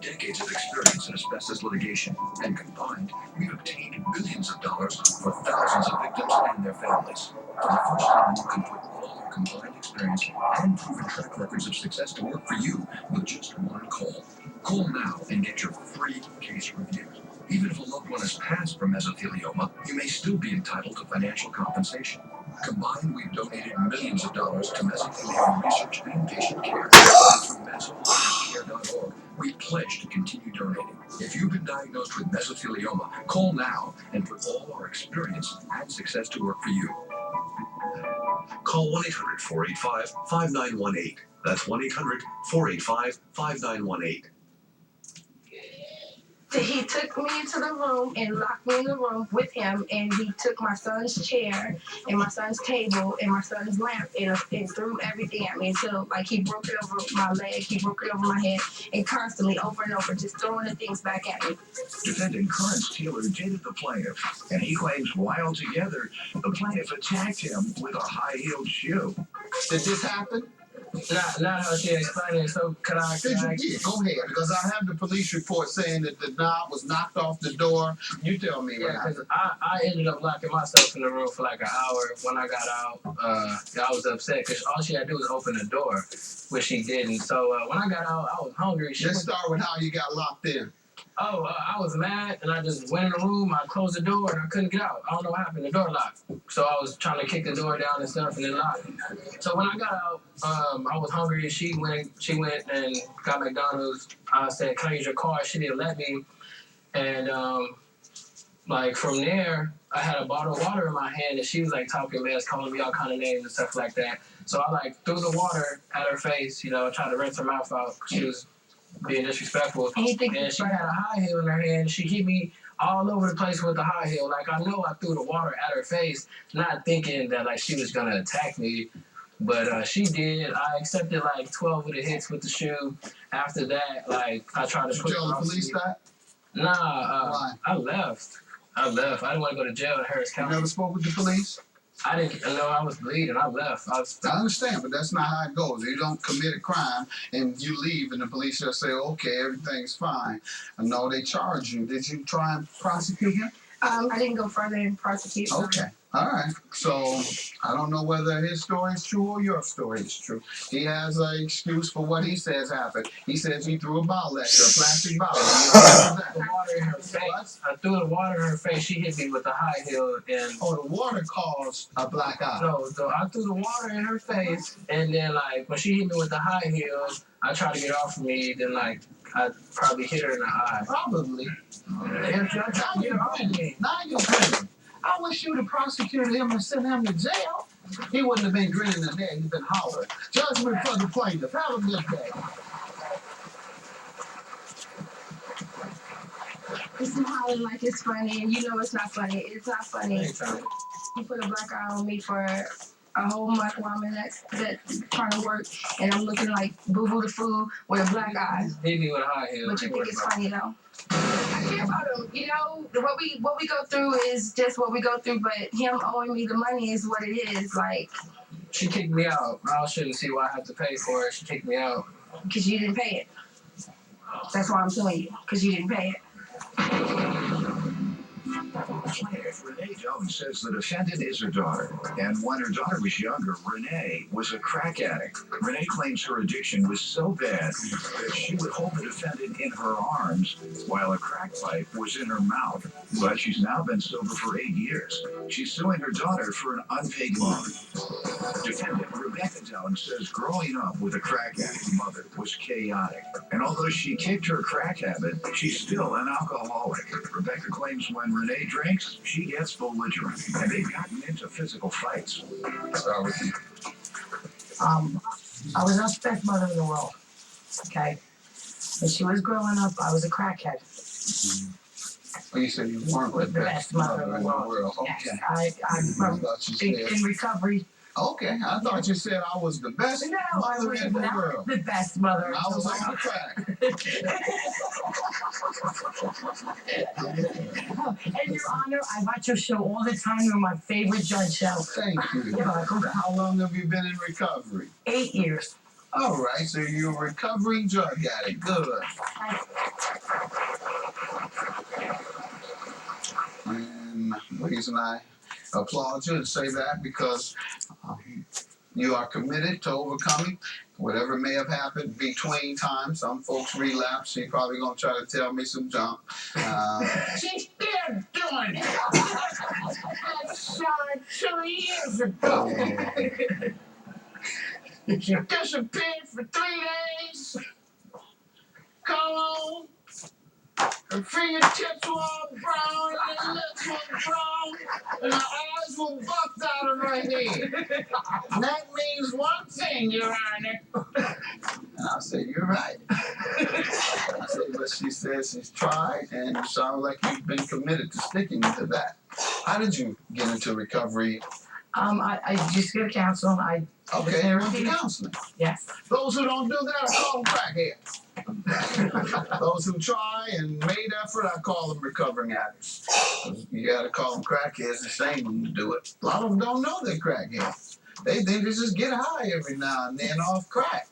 decades of experience in asbestos litigation, and combined, we've obtained millions of dollars for thousands of victims and their families. For the first time, you can put all your combined experience and proven track records of success to work for you with just one call. Call now and get your free case reviewed. Even if a loved one has passed from mesothelioma, you may still be entitled to financial compensation. Combined, we've donated millions of dollars to mesothelioma research and patient care. Through mesoliverscare.org, we pledge to continue donating. If you've been diagnosed with mesothelioma, call now and put all our experience and success to work for you. Call 1-800-485-5918. That's 1-800-485-5918. He took me into the room and locked me in the room with him, and he took my son's chair and my son's table and my son's lamp and threw everything at me until, like, he broke it over my leg, he broke it over my head, and constantly, over and over, just throwing the things back at me. Defendant Clarence Taylor dated the plaintiff, and he claims while together, the plaintiff attacked him with a high-heeled shoe. Did this happen? Not how she explained it. So could I? Yeah, go ahead, because I have the police report saying that the knob was knocked off the door. You tell me. Yeah, because I ended up locking myself in the room for like an hour. When I got out, I was upset because all she had to do was open the door, which she didn't. So when I got out, I was hungry. Let's start with how you got locked in. I was mad, and I just went in the room. I closed the door, and I couldn't get out. I don't know what happened. The door locked. So I was trying to kick the door down and stuff, and it locked. So when I got out, I was hungry. She went and got McDonald's. I said, "Can I use your car?" She didn't let me. And like from there, I had a bottle of water in my hand, and she was like talking mess, calling me all kind of names and stuff like that. So I like threw the water at her face, tried to rinse her mouth out. She was being disrespectful, and she had a high heel in her hand. She hit me all over the place with the high heel. Like, I know I threw the water at her face, not thinking that like she was gonna attack me, but she did. I accepted like 12 of the hits with the shoe. After that, like, I tried to. Did you tell the police that? Nah, I left. I didn't want to go to jail in Harris County. You never spoke with the police? I didn't know I was bleeding. I left. I understand, but that's not how it goes. You don't commit a crime and you leave and the police just say, okay, everything's fine. No, they charge you. Did you try and prosecute him? I didn't go further and prosecute him. Okay. All right. So I don't know whether his story is true or your story is true. He has an excuse for what he says happened. He says he threw a bottle at you, a plastic bottle. I threw the water in her face. She hit me with the high heel. And the water caused a black eye. No, I threw the water in her face, and then like when she hit me with the high heel, I tried to get off of me. Then like I probably hit her in the eye. Probably. I tried to get off of me. Now you're kidding. I wish you'd have prosecuted him and sent him to jail. He wouldn't have been grinning in there. He'd been hollering. Judgment for the plaintiff. Have a good day. It's smiling like it's funny, and you know it's not funny. It's not funny. He put a black eye on me for a whole month while I'm in that trying to work, and I'm looking like Boo Boo the Fool with a black eye. Hit me with a high heel. But you think it's funny though? I care about him. What we go through is just what we go through, but him owing me the money is what it is. Like, she kicked me out. I shouldn't see why I have to pay for it. She kicked me out because you didn't pay it. That's why I'm suing you, because you didn't pay it. Plaintiff Renee Jones says the defendant is her daughter, and when her daughter was younger, Renee was a crack addict. Renee claims her addiction was so bad that she would hold the defendant in her arms while a crack pipe was in her mouth. But she's now been sober for 8 years. She's suing her daughter for an unpaid loan. Defendant Rebecca Jones says growing up with a crack addict mother was chaotic, and although she kicked her crack habit, she's still an alcoholic. Rebecca claims when Renee drinks, she gets belligerent, and they've gotten into physical fights. Start with you. I was not the best mother in the world, okay? When she was growing up, I was a crackhead. Well, you said you weren't the best mother in the world. Okay. Yes, I'm in recovery. Okay, I thought you said I was the best mother in the world. The best mother. I was on the crack. And Your Honor, I watch your show all the time. You're my favorite judge show. Thank you. You're welcome. How long have you been in recovery? 8 years. All right, so you're a recovering drug addict. Good. reason I applaud you and say that because you are committed to overcoming whatever may have happened between times. Some folks relapse. She probably gonna try to tell me some junk. She's still doing it. I saw her 2 years ago. She disappeared for 3 days. Come home. Her fingertips were all brown, and her lips were brown, and her eyes were bucked out of her head. And that means one thing, Your Honor. And I said, you're right. I said, but she says she's tried, and it sounds like you've been committed to sticking to that. How did you get into recovery? I just go to counsel. Okay, you went to counseling. Yes. Those who don't do that, I call them crackheads. Those who try and made effort, I call them recovering addicts. You gotta call them crackheads. It's a shame when you do it. A lot of them don't know they're crackheads. They think they just get high every now and then off crack.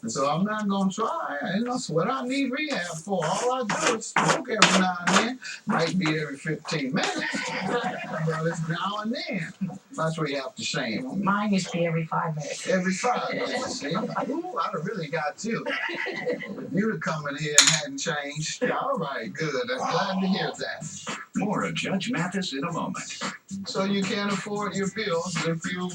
And so I'm not gonna try. And that's what I need rehab for. All I do is smoke every now and then. Might be every 15 minutes, but it's now and then. That's where you have to shame them. Mine used to be every 5 minutes. Every 5 minutes, see? Ooh, I'd have really got you. If you'd have come in here and hadn't changed. All right, good. I'm glad to hear that. More of Judge Mathis in a moment. So you can't afford your bills if you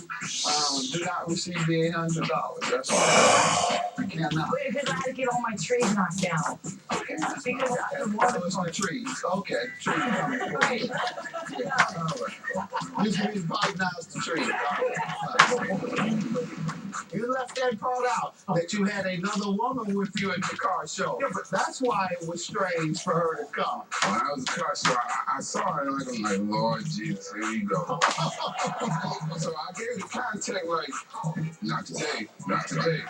do not receive the $800. That's right. You cannot. Because I had to get all my trees knocked down. Okay. Because Oh, it's the trees. Okay, trees coming forward. Yeah, all right. You can be fighting now the trees. All right. You left that part out, that you had another woman with you at the car show. That's why it was strange for her to come. When I was a car show, I saw her and I'm like, Lord Jesus, here you go. So I gave the contact like, not today, not today.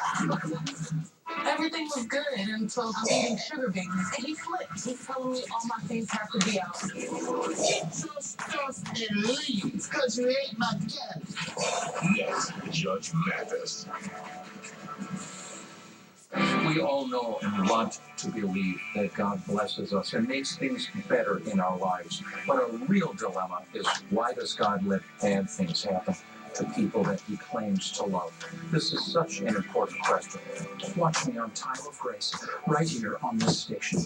Everything was good until I'm eating sugar babies. And he flipped. He's telling me all my things have to be out. Get your stuff and leave, because you ate my cat. Yes, Judge Mathis. We all know and want to believe that God blesses us and makes things better in our lives. But a real dilemma is, why does God let bad things happen to people that he claims to love? This is such an important question. Watch me on Time of Grace, right here on this station.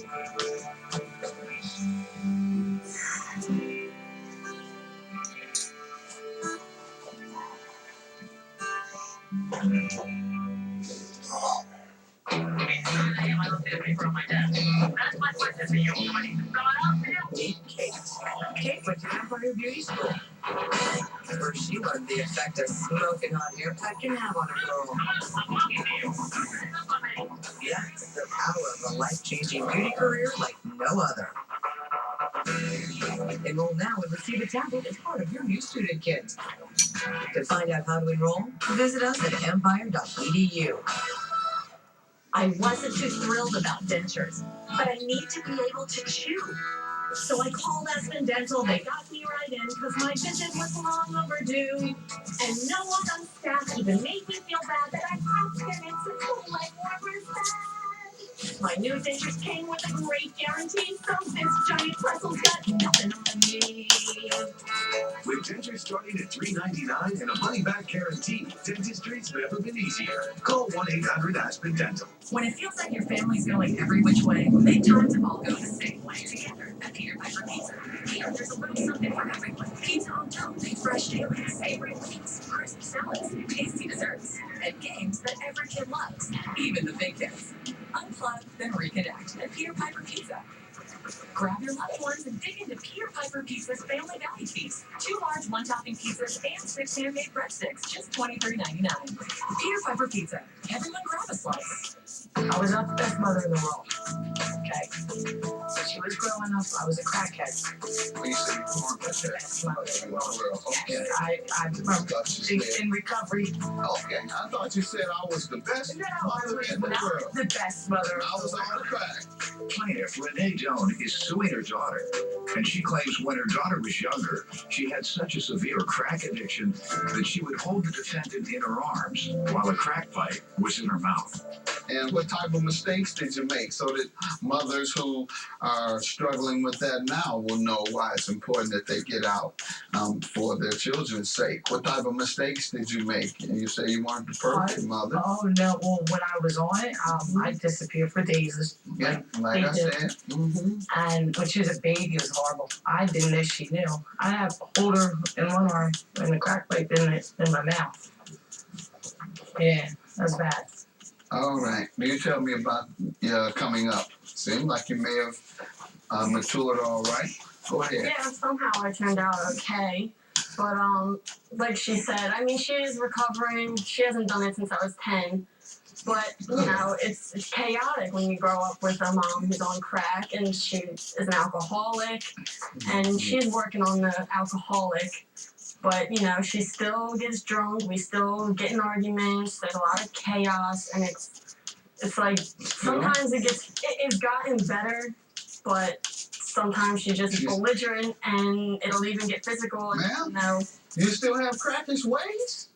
Kate went to Empire Beauty School, where she learned the effect a smoking hot haircut can have on a girl. Yeah, the power of a life-changing beauty career like no other. Enroll now and receive a tablet as part of your new student kit. To find out how to enroll, visit us at empire.edu. I wasn't too thrilled about dentures, but I need to be able to chew. So I called Aspen Dental. They got me right in because my visit was long overdue. And no one on staff even made me feel bad that I popped them into school like warmer's bad. My new dentures came with a great guarantee, so this giant pretzel's got nothing on me. With dentures starting at $3.99 and a money-back guarantee, dentistry's never been easier. Call 1-800-ASPEN Dental. When it feels like your family's going every which way, make time to all go the same way together at Peter Piper Pizza. Here, there's a little something for everyone. Pizza on top, fresh daily, savory wings, crisp salads, tasty desserts, and games that every kid loves, even the big kids. Unplug, then reconnect at Peter Piper Pizza. Grab your loved ones and dig into Peter Piper Pizza's Family Value Feast. 2 large one-topping pizzas and 6 handmade breadsticks, just $23.99. Peter Piper Pizza. Everyone grab a slice. I was not the best mother in the world. Okay. When she was growing up, I was a crackhead. When you say you weren't the The best mother in the world. okay. I'm in recovery. Okay, I thought you said I was the best No, I mother was in the not world. the best mother. I was on crack. Plaintiff Renee Doan is suing her daughter, and she claims when her daughter was younger, she had such a severe crack addiction that she would hold the defendant in her arms while a crack pipe was in her mouth. And what type of mistakes did you make so that mothers who are struggling with that now will know why it's important that they get out for their children's sake? What type of mistakes did you make? And you say you weren't the perfect mother. Oh, no. Well, when I was on it, I disappeared for days. Yeah, like I said. And when she was a baby, it was horrible. I didn't know she knew. I have to hold her in one arm and the crack pipe in my mouth. Yeah, that's bad. All right. Will you tell me about coming up? Seemed like you may have matured all right. Go ahead. Yeah, somehow I turned out okay. But like she said, I mean, she is recovering. She hasn't done it since I was 10. But, you know, it's chaotic when you grow up with a mom who's on crack and she is an alcoholic. And she's working on the alcoholic. But, you know, she still gets drunk. We still get in arguments. There's a lot of chaos. And it's like sometimes it's gotten better. But sometimes she's just belligerent and it'll even get physical. And, Ma'am? you know, You still have crackish ways?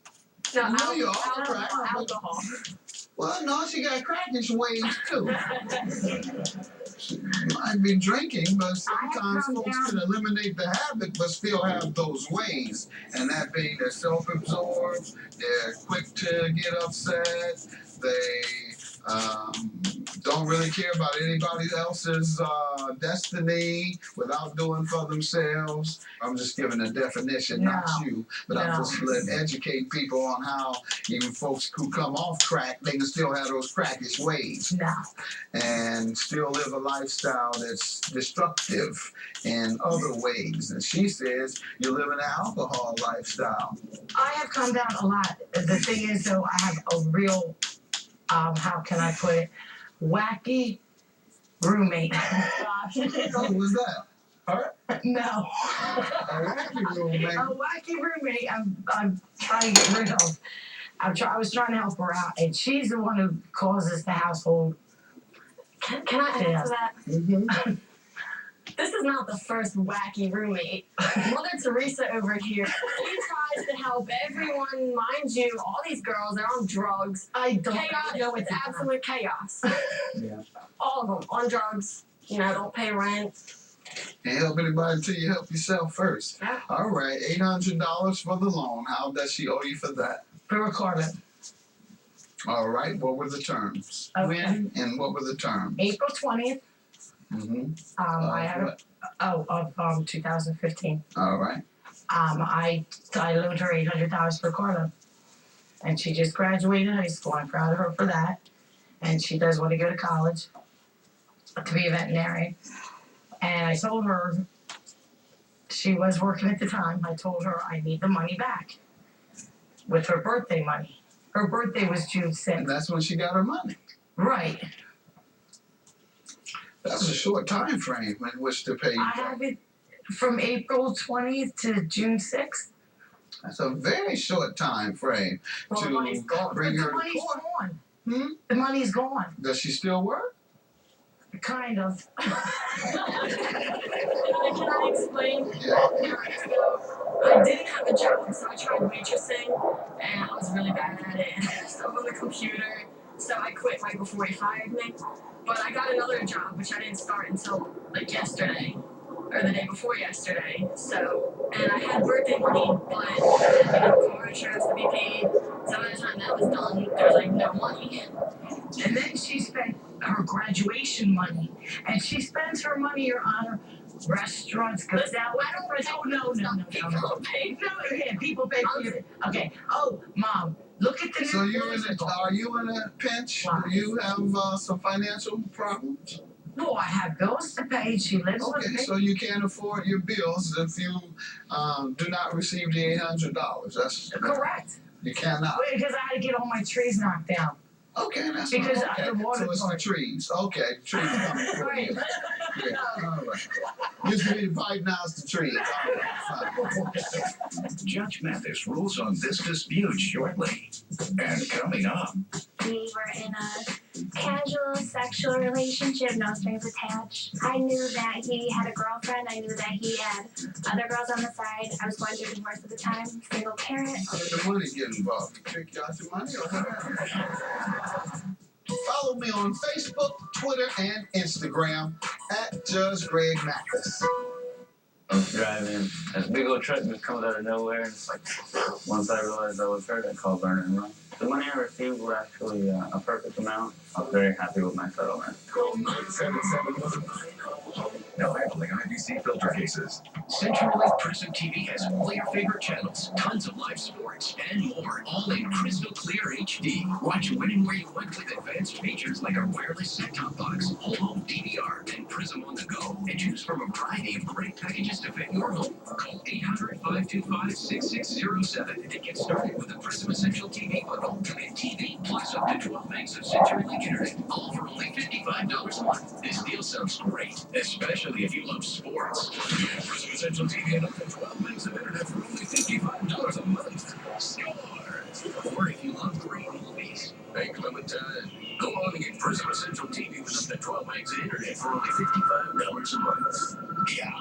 no, I know you all crack. alcohol. Well, no, she got crackish ways too. She might be drinking, but sometimes folks can eliminate the habit but still have those ways. And that being they're self-absorbed, they're quick to get upset, they don't really care about anybody else's destiny without doing for themselves. I'm just giving a definition, not you, but I'm just educate people on how even folks who come off crack, they can still have those crackish ways and still live a lifestyle that's destructive in other ways. And she says you're living an alcohol lifestyle. I have come down a lot. The thing is, though, I have a real, how can I put it, wacky roommate. What was that? Her? No. A wacky roommate. A wacky roommate I'm trying to get rid of. I was trying to help her out, and she's the one who causes the household. Can I add to that? Mm-hmm. This is not the first wacky roommate. Mother Teresa over here, she tries to help everyone. Mind you, all these girls are on drugs. I don't Chaotic. know It's absolute chaos. Yeah. All of them on drugs. You know, don't pay rent. Can't help anybody until you help yourself first. Yeah. All right, $800 for the loan. How does she owe you for that? For recording. All right, what were the terms? Okay. And what were the terms? April 20th. Mm-hmm. I had of 2015. All right. I loaned her $800 for Carla, and she just graduated high school. I'm proud of her for that, and she does want to go to college to be a veterinarian. And I told her, she was working at the time. I told her I need the money back with her birthday money. Her birthday was June 6th. And that's when she got her money. Right. That's a short time frame in which to pay you I back. have it from April 20th to June 6th. That's a very short time frame Well, the money's to gone. bring But her the to money's court. gone. Hmm? The money's gone. Does she still work? Kind of. Can I explain? Yeah. So, I didn't have a job, so I tried waitressing, and I was really bad at it. And I was on the computer, so I quit right before he hired me. But I got another job, which I didn't start until like yesterday, or the day before yesterday. So, and I had birthday money, but you know, car insurance to be paid. So by the time that was done, there was like no money. And then she spent her graduation money, and she spends her money on restaurants. Goes out. No. People pay. No, yeah, people pay for you. Okay. Oh, Mom, look at the So new you're in musical. are you in a pinch? Why? Do you have some financial problems? No, I have bills to pay. She lives with Okay, me. so you can't afford your bills if you do not receive the $800. That's Correct. You cannot. Because I had to get all my trees knocked down. Okay, that's Because okay. the water So it's the part. trees. Okay, the trees coming for Right. you. Yeah, all right. Used to be the pipe, now it's the trees. All right, fine. Judge Mathis rules on this dispute shortly. And coming up, We were in a casual sexual relationship, no strings attached. I knew that he had a girlfriend. I knew that he had other girls on the side. I was going through divorce at the time, single parent. How did the money get involved? You trick you out your money or what? Follow me on Facebook, Twitter, and Instagram at Judge Greg Mathis. I was driving, and a big old truck just comes out of nowhere, and it's like, once I realized I was hurt, I called Burner and Run. The money I received was actually a perfect amount. I was very happy with my settlement. Call 977. Now handling IBC filter cases. CenturyLink Prism TV has all your favorite channels, tons of live sports, and more, all in crystal clear HD. Watch when and where you want with advanced features like our wireless set-top box, whole home DVR, and Prism on the go. And choose from a variety of great packages to fit your home. Call 800-525-6607 and get started with the Prism Essential TV bundle. Commit TV plus up to 12 megs of CenturyLink internet, all for only $55 a month. This deal sounds great, especially if you love sports. Get Prism Essential TV and up to 12 megs of internet for only $55 a month. Scores! Or if you love great movies. Bank limit time. Go on and get Prism Essential TV with up to 12 megs of internet for only $55 a month. Yeah.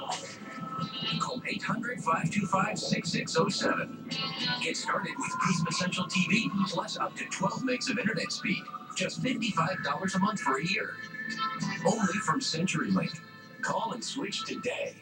Call 800-525-6607. Get started with Prism Essential TV plus up to 12 megs of internet speed. Just $55 a month for a year. Only from CenturyLink. Call and switch today.